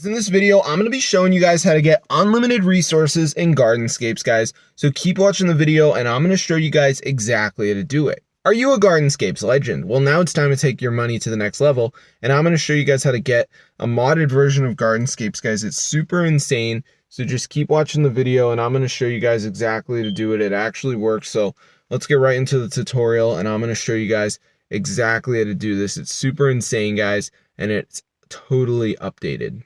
In this video, I'm going to be showing you guys how to get unlimited resources in Gardenscapes, guys. So keep watching the video and I'm going to show you guys exactly how to do it. Are you a Gardenscapes legend? Well, now it's time to take your money to the next level, and I'm going to show you guys how to get a modded version of Gardenscapes, guys. It's super insane. So just keep watching the video and I'm going to show you guys exactly how to do it. It actually works. So let's get right into the tutorial and I'm going to show you guys exactly how to do this. It's super insane, guys, and it's totally updated.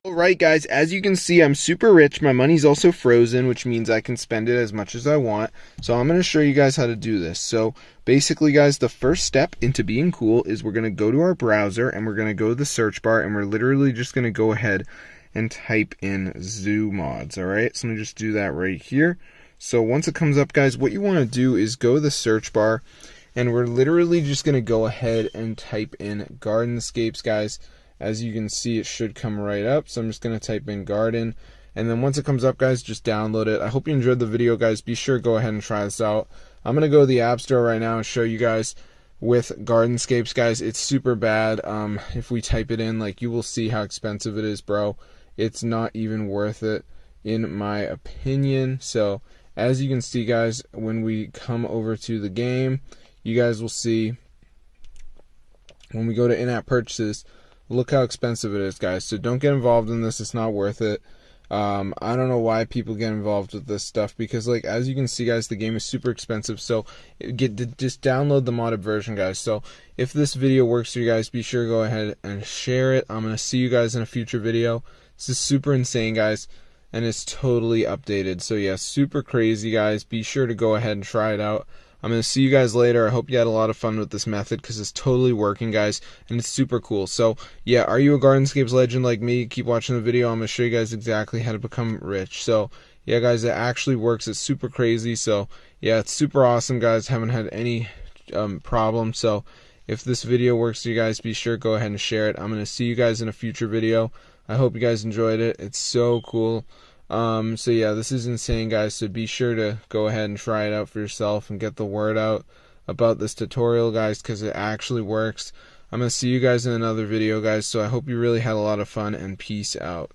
Alright guys, as you can see, I'm super rich. My money's also frozen, which means I can spend it as much as I want. So I'm going to show you guys how to do this. So basically, guys, the first step into being cool is we're going to go to our browser and we're going to go to the search bar and we're literally just going to go ahead and type in zoo mods. Alright, so let me just do that right here. So once it comes up, guys, what you want to do is go to the search bar and we're literally just going to go ahead and type in Gardenscapes, guys. As you can see, it should come right up. So I'm just going to type in garden. And then once it comes up, guys, just download it. I hope you enjoyed the video, guys. Be sure to go ahead and try this out. I'm going to go to the App Store right now and show you guys with Gardenscapes, guys. It's super bad. If we type it in, like, you will see how expensive it is, bro. It's not even worth it, in my opinion. So as you can see, guys, when we come over to the game, you guys will see when we go to in-app purchases, look how expensive it is, guys. So don't get involved in this. It's not worth it. I don't know why people get involved with this stuff, because, like, as you can see, guys, the game is super expensive. So just download the modded version, guys. So if this video works for you guys, be sure to go ahead and share it. I'm going to see you guys in a future video. This is super insane, guys, and it's totally updated. So yeah, super crazy, guys. Be sure to go ahead and try it out. I'm going to see you guys later. I hope you had a lot of fun with this method, because it's totally working, guys, and it's super cool. So yeah, are you a Gardenscapes legend like me? Keep watching the video. I'm going to show you guys exactly how to become rich. So yeah, guys, it actually works. It's super crazy. So yeah, it's super awesome, guys. Haven't had any problem. So if this video works for you guys, be sure to go ahead and share it. I'm going to see you guys in a future video. I hope you guys enjoyed it. It's so cool. So yeah, this is insane, guys. So be sure to go ahead and try it out for yourself and get the word out about this tutorial, guys, because it actually works. I'm going to see you guys in another video, guys. So I hope you really had a lot of fun, and peace out.